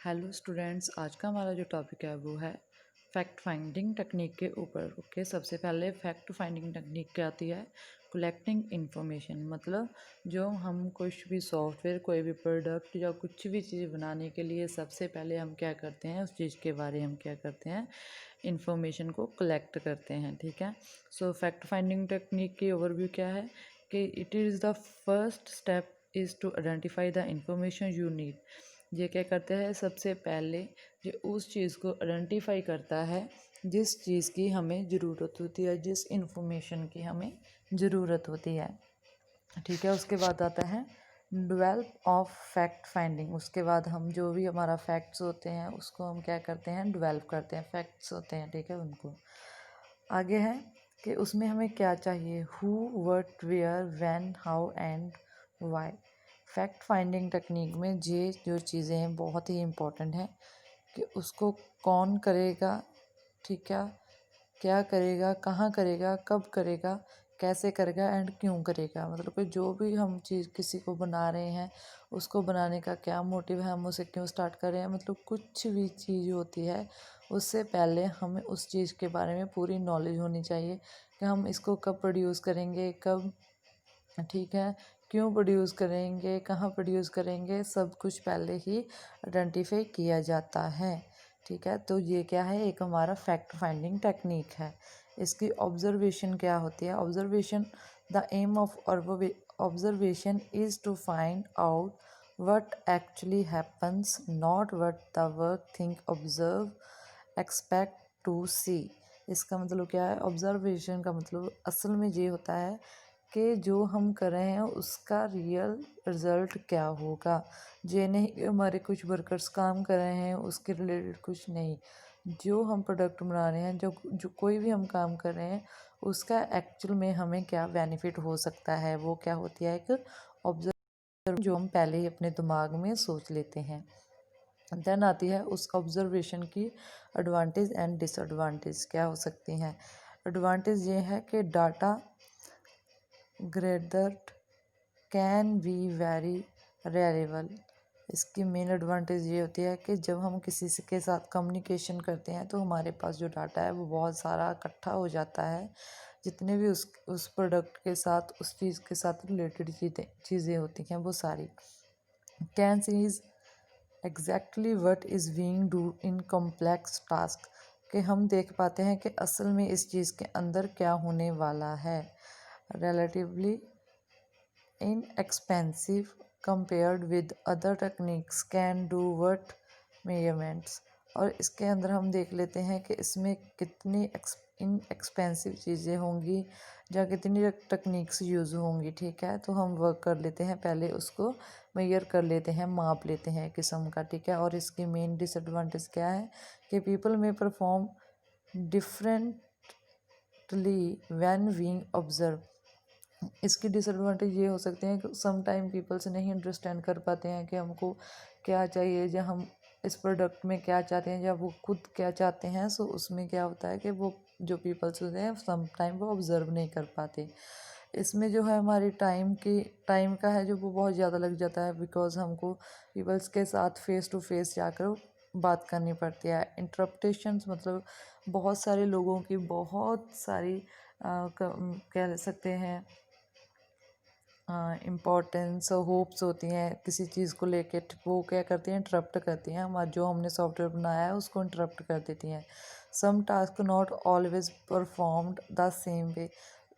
Hello students, आज का हमारा जो टॉपिक है वो है फैक्ट फाइंडिंग टेक्निक के ऊपर। ओके, सबसे पहले फैक्ट फाइंडिंग टेक्निक क्या आती है? कलेक्टिंग इन्फॉर्मेशन, मतलब जो हम कुछ भी सॉफ्टवेयर, कोई भी प्रोडक्ट या कुछ भी चीज़ बनाने के लिए सबसे पहले हम क्या करते हैं, उस चीज़ के बारे में हम क्या करते हैं, इन्फॉर्मेशन को कलेक्ट करते हैं। ठीक है, सो फैक्ट फाइंडिंग टेक्निक की ओवरव्यू क्या है कि it is the first step is to identify the information you need. ये क्या करते हैं, सबसे पहले ये उस चीज़ को आइडेंटिफाई करता है जिस चीज़ की हमें ज़रूरत होती है, जिस इंफॉर्मेशन की हमें ज़रूरत होती है। ठीक है, उसके बाद आता है डेवलप ऑफ फैक्ट फाइंडिंग। उसके बाद हम जो भी हमारा फैक्ट्स होते हैं उसको हम क्या करते हैं, डेवलप करते हैं। फैक्ट्स होते हैं, ठीक है, उनको आगे है कि उसमें हमें क्या चाहिए, who, what, where, when, how and why. Fact finding technique में ये जो चीज़ें हैं बहुत ही इम्पोर्टेंट हैं कि उसको कौन करेगा, ठीक है, क्या करेगा, कहाँ करेगा, कब करेगा, कैसे करेगा एंड क्यों करेगा। मतलब कि जो भी हम चीज़ किसी को बना रहे हैं उसको बनाने का क्या मोटिव है, हम उसे क्यों स्टार्ट कर रहे हैं, मतलब कुछ भी चीज़ होती है उससे पहले हमें उस चीज़ के बारे में पूरी नॉलेज होनी चाहिए कि हम इसको कब प्रोड्यूस करेंगे, कब, ठीक है, क्यों प्रोड्यूस करेंगे, कहाँ प्रोड्यूस करेंगे, सब कुछ पहले ही आइडेंटिफाई किया जाता है। ठीक है, तो ये क्या है, एक हमारा फैक्ट फाइंडिंग टेक्निक है। इसकी ऑब्जर्वेशन क्या होती है? Observation, the aim of observation is to find out what actually happens, not what the work think, observe, expect to see। इसका मतलब क्या है? ऑब्जर्वेशन का मतलब असल में ये होता है कि जो हम कर रहे हैं उसका रियल रिज़ल्ट क्या होगा। ये नहीं कि हमारे कुछ वर्कर्स काम कर रहे हैं उसके रिलेटेड कुछ नहीं, जो हम प्रोडक्ट बना रहे हैं, जो जो कोई भी हम काम कर रहे हैं उसका एक्चुअल में हमें क्या बेनिफिट हो सकता है, वो क्या होती है, एक ऑब्जर्व जो हम पहले ही अपने दिमाग में सोच लेते हैं। देन आती है उस ऑब्जर्वेशन की एडवांटेज एंड डिसएडवांटेज क्या हो सकती हैं। एडवांटेज ये है कि data grader can be very reliable. इसकी मेन एडवांटेज ये होती है कि जब हम किसी से के साथ कम्युनिकेशन करते हैं तो हमारे पास जो डाटा है वो बहुत सारा इकट्ठा हो जाता है, जितने भी उस प्रोडक्ट के साथ, उस चीज़ के साथ रिलेटेड चीज़ें होती हैं वो सारी। Can sees exactly what is being do in complex task, कि हम देख पाते हैं कि असल में इस चीज़ के अंदर क्या होने वाला है। relatively inexpensive compared with other techniques can do what measurements। और इसके अंदर हम देख लेते हैं कि इसमें कितनी इनएक्सपेंसिव चीज़ें होंगी या कितनी टेक्निक्स यूज़ होंगी। ठीक है, तो हम वर्क कर लेते हैं, पहले उसको मेजर कर लेते हैं, माप लेते हैं किस्म का। ठीक है, और इसकी मेन डिसएडवांटेज क्या है कि पीपल में perform differently when being observe. इसकी डिसएडवांटेज ये हो सकते हैं कि सम टाइम पीपल से नहीं अंडरस्टैंड कर पाते हैं कि हमको क्या चाहिए, या हम इस प्रोडक्ट में क्या चाहते हैं, या वो खुद क्या चाहते हैं। सो उसमें क्या होता है कि वो जो पीपल्स होते हैं सम टाइम वो ऑब्ज़र्व नहीं कर पाते। इसमें जो है हमारी टाइम का है जो वो बहुत ज़्यादा लग जाता है, बिकॉज हमको पीपल्स के साथ फेस टू फेस जाकर बात करनी पड़ती है। इंटरप्टेशंस मतलब बहुत सारे लोगों की बहुत सारी कह सकते हैं इम्पोर्टेंस होप्स होती हैं किसी चीज़ को लेके, वो क्या करती हैं, इंटरप्ट करती हैं, हमारा जो हमने सॉफ्टवेयर बनाया है उसको इंटरप्ट कर देती हैं। Some task not always performed the same way.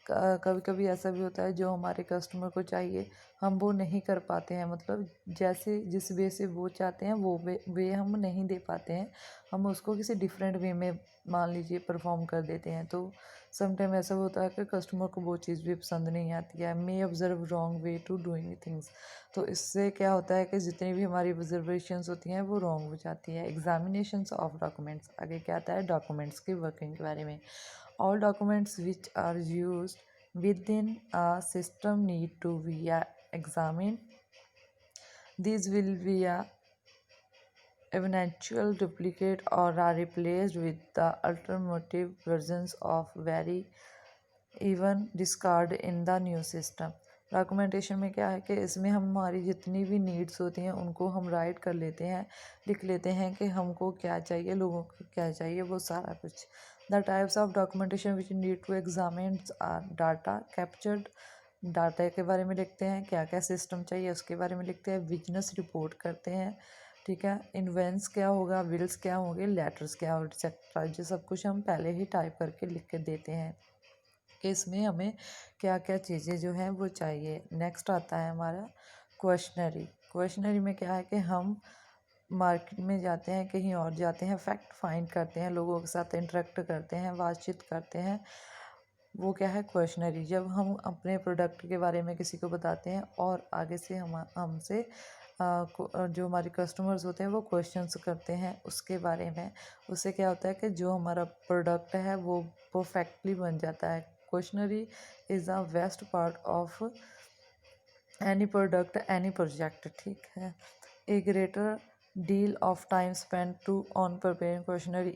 कभी कभी ऐसा भी होता है जो हमारे कस्टमर को चाहिए हम वो नहीं कर पाते हैं, मतलब जैसे जिस वे से वो चाहते हैं वो वे हम नहीं दे पाते हैं, हम उसको किसी डिफरेंट वे में मान लीजिए परफॉर्म कर देते हैं। तो समटाइम ऐसा होता है कि कस्टमर को वो चीज़ भी पसंद नहीं आती है, may observe wrong way to doing things. तो इससे क्या होता है कि जितनी भी हमारी ऑब्जर्वेशंस होती हैं वो रॉन्ग हो जाती है। एग्जामिनेशंस ऑफ डॉक्यूमेंट्स, आगे क्या आता है, डॉक्यूमेंट्स की वर्किंग के बारे में। All documents which are use within a system need to be examine, this will be a eventual duplicate or are replaced with the alternative versions of very even discard in the new system। Documentation में क्या है कि इसमें हम हमारी जितनी भी needs होती हैं उनको हम राइट कर लेते हैं, लिख लेते हैं कि हमको क्या चाहिए, लोगों को क्या चाहिए, वो सारा कुछ। The types of documentation which need to examine are data captured, data के बारे में लिखते हैं, क्या क्या सिस्टम चाहिए उसके बारे में लिखते हैं, बिजनेस रिपोर्ट करते हैं, ठीक है, इन्वेंट्स क्या होगा, बिल्स क्या होंगे, लेटर्स क्या होगा, एक्सेट्रा, ये सब कुछ हम पहले ही टाइप करके लिख के देते हैं कि इसमें हमें क्या क्या चीज़ें जो हैं वो चाहिए। नेक्स्ट आता है हमारा क्वेश्चनरी। क्वेश्चनरी में क्या है कि हम मार्केट में जाते हैं, कहीं और जाते हैं, फैक्ट फाइंड करते हैं, लोगों के साथ इंटरेक्ट करते हैं, बातचीत करते हैं, वो क्या है क्वेश्चनरी। जब हम अपने प्रोडक्ट के बारे में किसी को बताते हैं और आगे से हम हमसे जो हमारे कस्टमर्स होते हैं वो क्वेश्चंस करते हैं उसके बारे में, उससे क्या होता है कि जो हमारा प्रोडक्ट है वो परफेक्टली बन जाता है। Questionnaire is the best part of any product any project, ठीक है। ए greater deal of time spent to on preparing questionnaire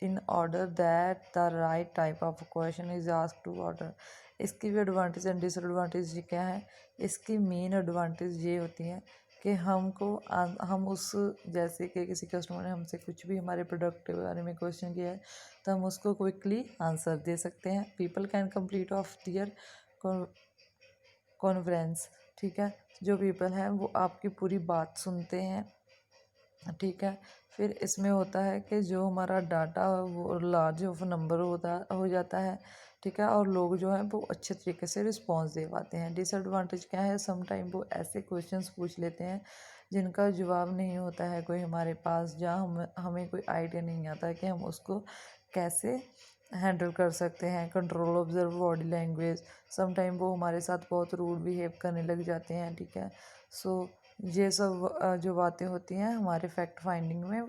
in order that the right type of question is asked to order। इसकी भी advantage and disadvantage क्या है। इसकी main advantage ये होती है कि हम उस जैसे कि किसी कस्टमर ने हमसे कुछ भी हमारे प्रोडक्ट के बारे में क्वेश्चन किया है तो हम उसको क्विकली आंसर दे सकते हैं। People can complete of their conference, ठीक है, जो पीपल हैं वो आपकी पूरी बात सुनते हैं, ठीक है। फिर इसमें होता है कि जो हमारा डाटा वो लार्ज ऑफ नंबर हो जाता है, ठीक है, और लोग जो हैं वो अच्छे तरीके से रिस्पॉन्स दे पाते हैं। डिसएडवांटेज क्या है, सम टाइम वो ऐसे क्वेश्चंस पूछ लेते हैं जिनका जवाब नहीं होता है कोई हमारे पास, जहाँ हमें कोई आइडिया नहीं आता है कि हम उसको कैसे हैंडल कर सकते हैं। Control observe body language, some time वो हमारे साथ बहुत रूड बिहेव करने लग जाते हैं, ठीक है। सो ये सब जो बातें होती हैं हमारे फैक्ट फाइंडिंग में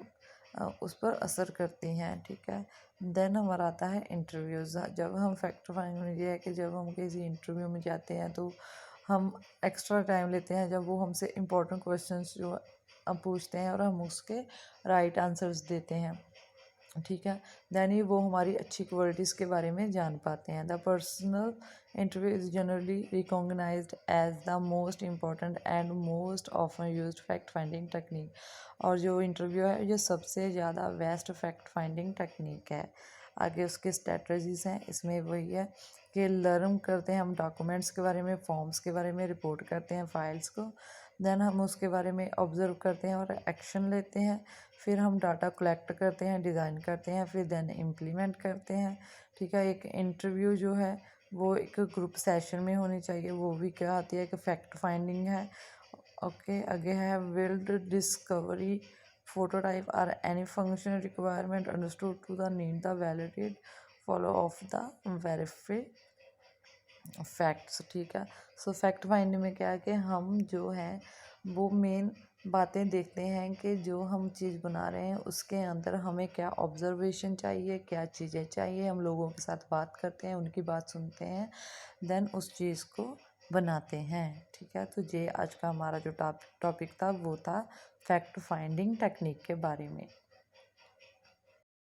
उस पर असर करती हैं, ठीक है। देन हमारा आता है इंटरव्यूज़। जब हम फैक्ट फाइंडिंग में ये है कि जब हम किसी इंटरव्यू में जाते हैं तो हम एक्स्ट्रा टाइम लेते हैं, जब वो हमसे इम्पोर्टेंट क्वेश्चंस जो पूछते हैं और हम उसके राइट आंसर्स देते हैं, ठीक है। दैन ही वो हमारी अच्छी क्वालिटीज़ के बारे में जान पाते हैं। The personal interview is generally recognized as the most important and most often used fact finding technique. और जो इंटरव्यू है ये सबसे ज़्यादा बेस्ट फैक्ट फाइंडिंग टेक्निक है। आगे उसके स्ट्रेटजीज़ हैं, इसमें वही है कि लर्न करते हैं हम डॉक्यूमेंट्स के बारे में, फॉर्म्स के बारे में, रिपोर्ट करते हैं फाइल्स को, देन हम उसके बारे में ऑब्ज़र्व करते हैं और एक्शन लेते हैं, फिर हम डाटा कलेक्ट करते हैं, डिज़ाइन करते हैं, फिर देन इम्प्लीमेंट करते हैं, ठीक है। एक इंटरव्यू जो है वो एक ग्रुप सेशन में होनी चाहिए, वो भी क्या आती है कि फैक्ट फाइंडिंग है। ओके, आगे है build discovery prototype are any function requirement understood to the need the validate follow of the verify facts, ठीक है। सो फैक्ट फाइंडिंग में क्या है कि हम जो हैं वो मेन बातें देखते हैं कि जो हम चीज़ बना रहे हैं उसके अंदर हमें क्या ऑब्जर्वेशन चाहिए, क्या चीज़ें चाहिए, हम लोगों के साथ बात करते हैं, उनकी बात सुनते हैं, देन उस चीज़ को बनाते हैं, ठीक है। तो ये आज का हमारा जो टॉपिक था वो था फैक्ट फाइंडिंग टेक्निक के बारे में।